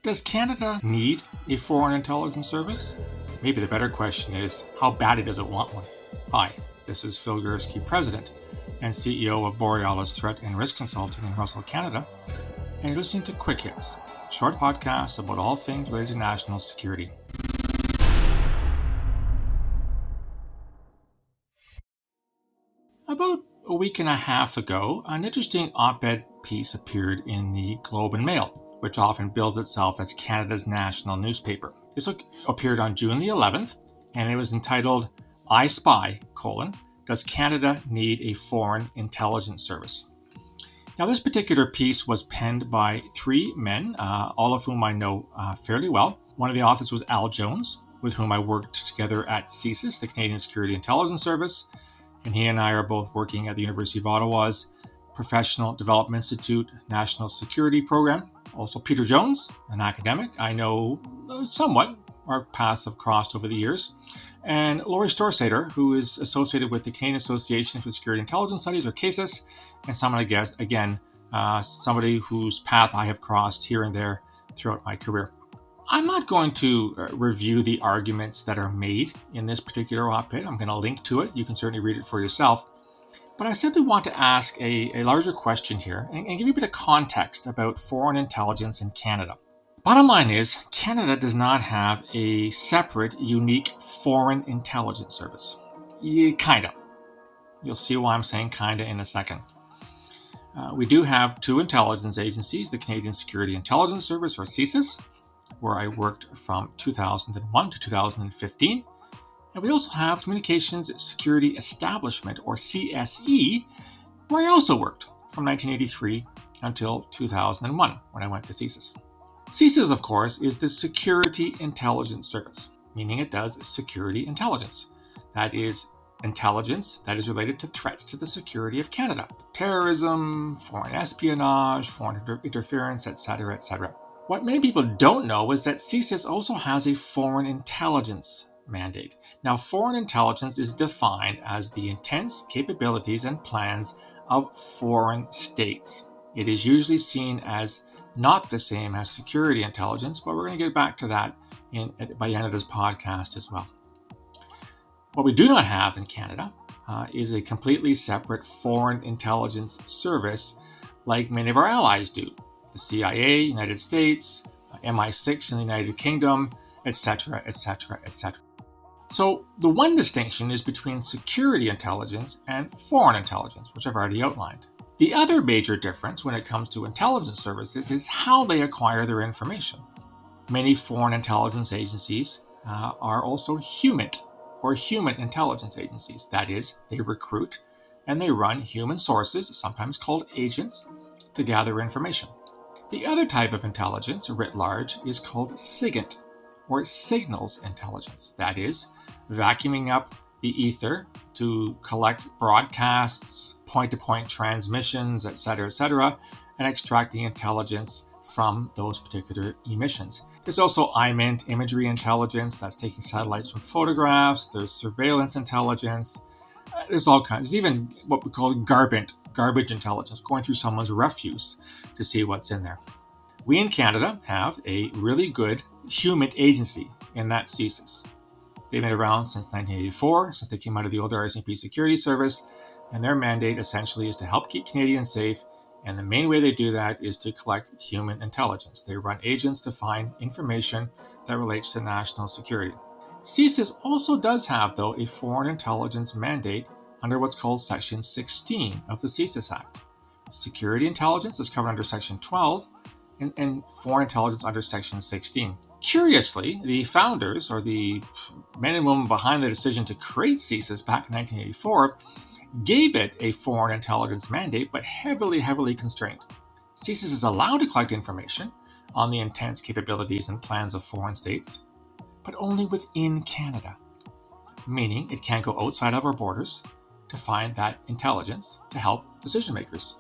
Does Canada need a foreign intelligence service? Maybe the better question is, how badly does it want one? Hi, this is Phil Gurski, President and CEO of Borealis Threat and Risk Consulting in Russell, Canada, and you're listening to Quick Hits, short podcasts about all things related to national security. About a week and a half ago, an interesting op-ed piece appeared in the Globe and Mail, which often bills itself as Canada's national newspaper. This appeared on June the 11th, and it was entitled, I Spy, Does Canada Need a Foreign Intelligence Service? Now, this particular piece was penned by three men, all of whom I know fairly well. One of the authors was Al Jones, with whom I worked together at CSIS, the Canadian Security Intelligence Service, and he and I are both working at the University of Ottawa's Professional Development Institute National Security Program. Also, Peter Jones, an academic I know somewhat. Our paths have crossed over the years. And Laurie Storsater, who is associated with the Canadian Association for Security Intelligence Studies, or CSIS, and someone, I guess, again, somebody whose path I have crossed here and there throughout my career. I'm not going to review the arguments that are made in this particular op-ed. I'm going to link to it. You can certainly read it for yourself. But I simply want to ask a larger question here and give you a bit of context about foreign intelligence in Canada. Bottom line is, Canada does not have a separate, unique foreign intelligence service. Kinda. You'll see why I'm saying kinda in a second. We do have two intelligence agencies, the Canadian Security Intelligence Service, or CSIS, where I worked from 2001 to 2015. And we also have Communications Security Establishment, or CSE, where I also worked from 1983 until 2001 when I went to CSIS. CSIS, of course, is the Security Intelligence Service, meaning it does security intelligence. That is intelligence that is related to threats to the security of Canada. Terrorism, foreign espionage, foreign interference, etc., etc. What many people don't know is that CSIS also has a foreign intelligence mandate. Now, foreign intelligence is defined as the intents, capabilities, and plans of foreign states. It is usually seen as not the same as security intelligence, but we're going to get back to that by the end of this podcast as well. What we do not have in Canada is a completely separate foreign intelligence service like many of our allies do. The CIA, United States, MI6 in the United Kingdom, etc., etc., etc. So the one distinction is between security intelligence and foreign intelligence, which I've already outlined. The other major difference when it comes to intelligence services is how they acquire their information. Many foreign intelligence agencies are also HUMINT, or human intelligence agencies. That is, they recruit and they run human sources, sometimes called agents, to gather information. The other type of intelligence, writ large, is called SIGINT, or signals intelligence. That is, vacuuming up the ether to collect broadcasts, point-to-point transmissions, etc., and extract the intelligence from those particular emissions. There's also IMINT, imagery intelligence, that's taking satellites from photographs. There's surveillance intelligence. There's all kinds. There's even what we call garbage intelligence, going through someone's refuse to see what's in there. We in Canada have a really good HUMINT agency in that CSIS. They've been around since 1984, since they came out of the old RCMP Security Service, and their mandate essentially is to help keep Canadians safe, and the main way they do that is to collect human intelligence. They run agents to find information that relates to national security. CSIS also does have, though, a foreign intelligence mandate under what's called Section 16 of the CSIS Act. Security intelligence is covered under Section 12, and foreign intelligence under Section 16. Curiously, the founders, or the men and women behind the decision to create CSIS back in 1984, gave it a foreign intelligence mandate, but heavily constrained. CSIS is allowed to collect information on the intents, capabilities, and plans of foreign states, but only within Canada, meaning it can't go outside of our borders to find that intelligence to help decision makers.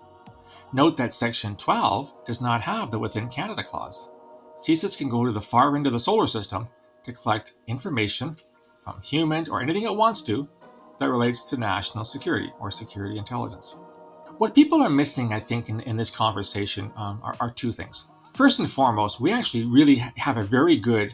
Note that Section 12 does not have the Within Canada clause. CSIS can go to the far end of the solar system to collect information from HUMINT or anything it wants to that relates to national security or security intelligence. What people are missing, I think, in this conversation are two things. First and foremost, we actually really have a very good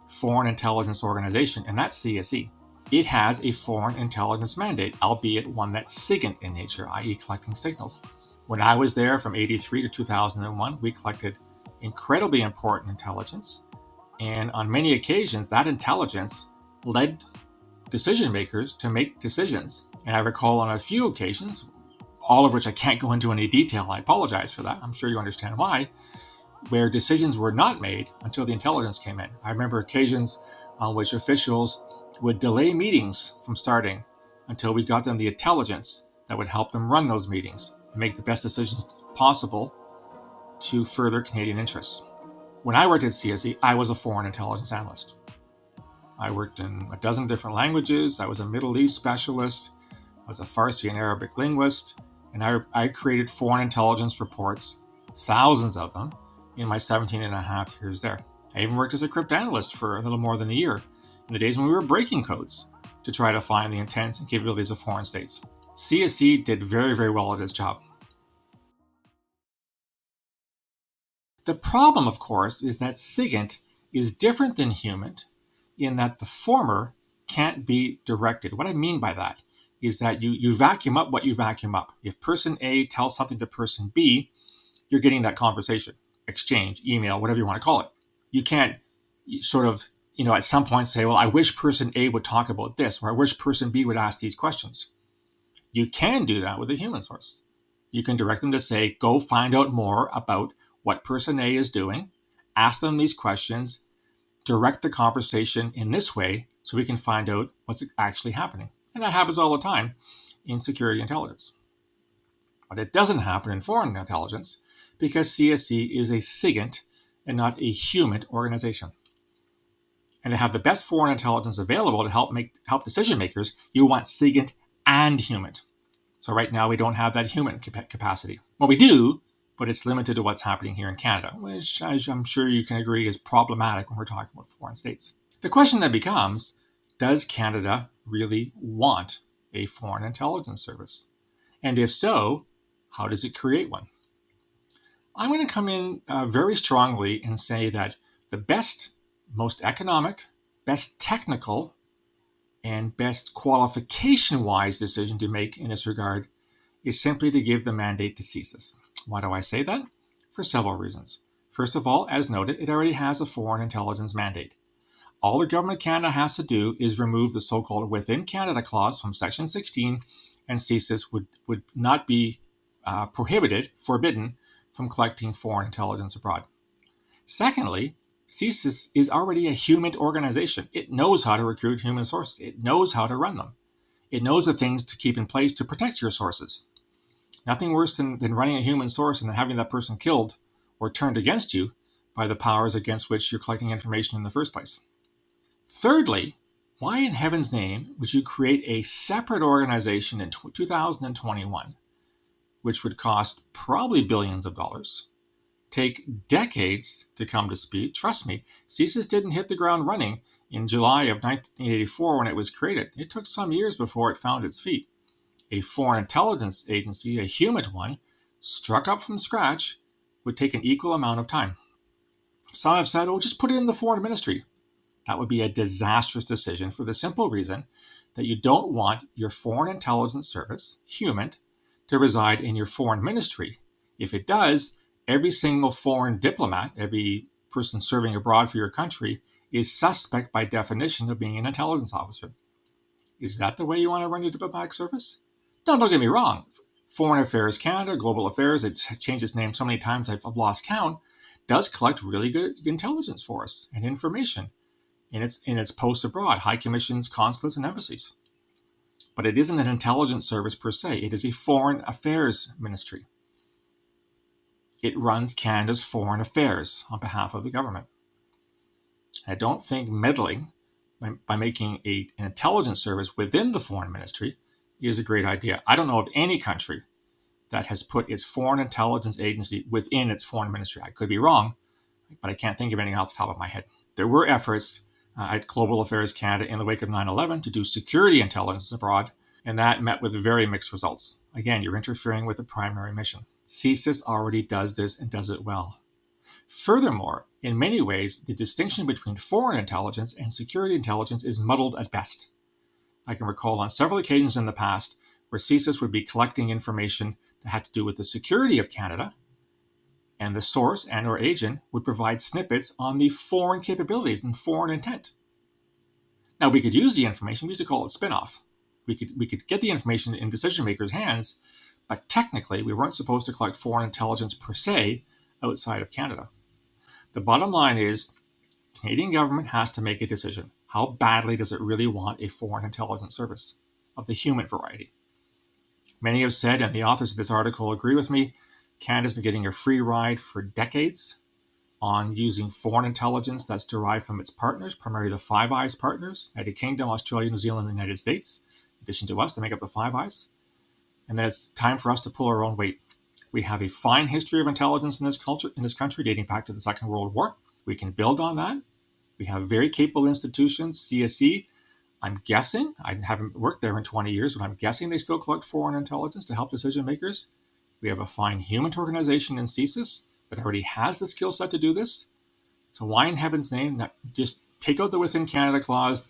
foreign intelligence organization, and that's CSE. It has a foreign intelligence mandate, albeit one that's SIGINT in nature, i.e. collecting signals. When I was there from 83 to 2001, we collected incredibly important intelligence, and on many occasions, that intelligence led decision makers to make decisions. And I recall on a few occasions, all of which I can't go into any detail, I apologize for that, I'm sure you understand why, where decisions were not made until the intelligence came in. I remember occasions on which officials would delay meetings from starting until we got them the intelligence that would help them run those meetings and make the best decisions possible to further Canadian interests. When I worked at CSE, I was a foreign intelligence analyst. I worked in a dozen different languages. I was a Middle East specialist. I was a Farsi and Arabic linguist. And I created foreign intelligence reports, thousands of them, in my 17 and a half years there. I even worked as a cryptanalyst for a little more than a year in the days when we were breaking codes to try to find the intents and capabilities of foreign states. CSE did very, very well at its job. The problem, of course, is that SIGINT is different than HUMINT in that the former can't be directed. What I mean by that is that you vacuum up what you vacuum up. If person A tells something to person B, you're getting that conversation, exchange, email, whatever you want to call it. You can't sort of, at some point say, well, I wish person A would talk about this, or I wish person B would ask these questions. You can do that with a human source. You can direct them to say, go find out more about what person A is doing, ask them these questions, direct the conversation in this way so we can find out what's actually happening. And that happens all the time in security intelligence. But it doesn't happen in foreign intelligence because CSE is a SIGINT and not a HUMINT organization. And to have the best foreign intelligence available to help decision makers, you want SIGINT and HUMINT. So right now we don't have that HUMINT capacity. Well, we do, but it's limited to what's happening here in Canada, which I'm sure you can agree is problematic when we're talking about foreign states. The question then becomes, does Canada really want a foreign intelligence service? And if so, how does it create one? I'm going to come in very strongly and say that the best, most economic, best technical, and best qualification-wise decision to make in this regard is simply to give the mandate to CSIS. Why do I say that? For several reasons. First of all, as noted, it already has a foreign intelligence mandate. All the government of Canada has to do is remove the so-called within Canada clause from Section 16, and CSIS would not be forbidden from collecting foreign intelligence abroad. Secondly, CSIS is already a HUMINT organization. It knows how to recruit human sources. It knows how to run them. It knows the things to keep in place to protect your sources. Nothing worse than running a human source and then having that person killed or turned against you by the powers against which you're collecting information in the first place. Thirdly, why in heaven's name would you create a separate organization in 2021, which would cost probably billions of dollars, take decades to come to speed? Trust me, CSIS didn't hit the ground running in July of 1984 when it was created. It took some years before it found its feet. A foreign intelligence agency, a HUMINT one, struck up from scratch, would take an equal amount of time. Some have said, just put it in the foreign ministry. That would be a disastrous decision for the simple reason that you don't want your foreign intelligence service, HUMINT, to reside in your foreign ministry. If it does, every single foreign diplomat, every person serving abroad for your country, is suspect by definition of being an intelligence officer. Is that the way you want to run your diplomatic service? No, don't get me wrong. Foreign Affairs Canada, Global Affairs, it's changed its name so many times I've lost count, does collect really good intelligence for us and information in its posts abroad, high commissions, consulates, and embassies. But it isn't an intelligence service per se. It is a foreign affairs ministry. It runs Canada's foreign affairs on behalf of the government. I don't think meddling by making an intelligence service within the foreign ministry is a great idea. I don't know of any country that has put its foreign intelligence agency within its foreign ministry. I could be wrong, but I can't think of anything off the top of my head. There were efforts at Global Affairs Canada in the wake of 9/11 to do security intelligence abroad, and that met with very mixed results. Again, you're interfering with the primary mission. CSIS already does this and does it well. Furthermore, in many ways, the distinction between foreign intelligence and security intelligence is muddled at best. I can recall on several occasions in the past where CSIS would be collecting information that had to do with the security of Canada, and the source and or agent would provide snippets on the foreign capabilities and foreign intent. Now, we could use the information, we used to call it spin-off. We could get the information in decision makers' hands, but technically we weren't supposed to collect foreign intelligence per se outside of Canada. The bottom line is, Canadian government has to make a decision. How badly does it really want a foreign intelligence service of the HUMINT variety? Many have said, and the authors of this article agree with me, Canada's been getting a free ride for decades on using foreign intelligence that's derived from its partners, primarily the Five Eyes partners, United Kingdom, Australia, New Zealand, and the United States. In addition to us, they make up the Five Eyes. And then it's time for us to pull our own weight. We have a fine history of intelligence in this country dating back to the Second World War. We can build on that. We have very capable institutions, CSE. I'm guessing, I haven't worked there in 20 years, but I'm guessing they still collect foreign intelligence to help decision makers. We have a fine HUMINT organization in CSIS that already has the skill set to do this. So why in heaven's name not just take out the Within Canada clause,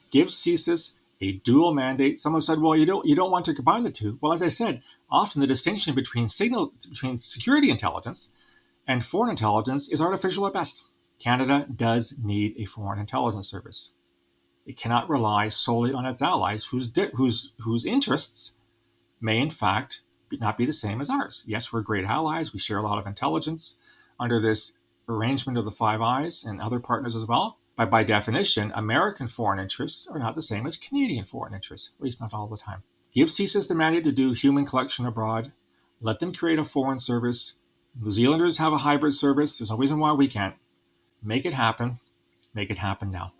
give CSIS a dual mandate? Someone said, well, you don't want to combine the two. Well, as I said, often the distinction between security intelligence and foreign intelligence is artificial at best. Canada does need a foreign intelligence service. It cannot rely solely on its allies whose interests may in fact not be the same as ours. Yes, we're great allies. We share a lot of intelligence under this arrangement of the Five Eyes and other partners as well. But by definition, American foreign interests are not the same as Canadian foreign interests, at least not all the time. Give CSIS the mandate to do human collection abroad. Let them create a foreign service. New Zealanders have a hybrid service. There's no reason why we can't. Make it happen. Make it happen now.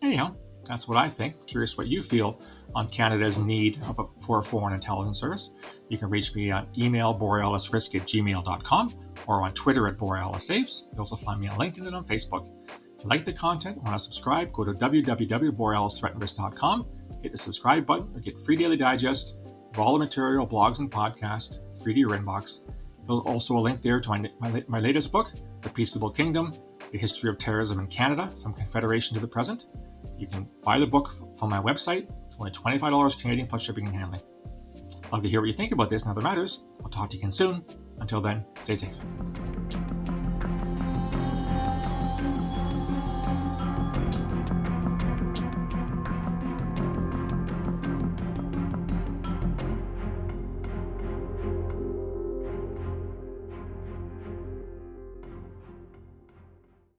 Anyhow, that's what I think. Curious what you feel on Canada's need for a foreign intelligence service. You can reach me on email, borealisrisk@gmail.com, or on Twitter @BorealisSaves. You can also find me on LinkedIn and on Facebook. If you like the content and want to subscribe, go to www.borealisthreatandrisk.com, hit the subscribe button, or get free daily digest of all the material, blogs and podcasts, free to your inbox. There's also a link there to my latest book, The Peaceable Kingdom, A History of Terrorism in Canada, from Confederation to the Present. You can buy the book from my website. It's only $25 Canadian plus shipping and handling. Love to hear what you think about this and other matters. I'll talk to you again soon. Until then, stay safe.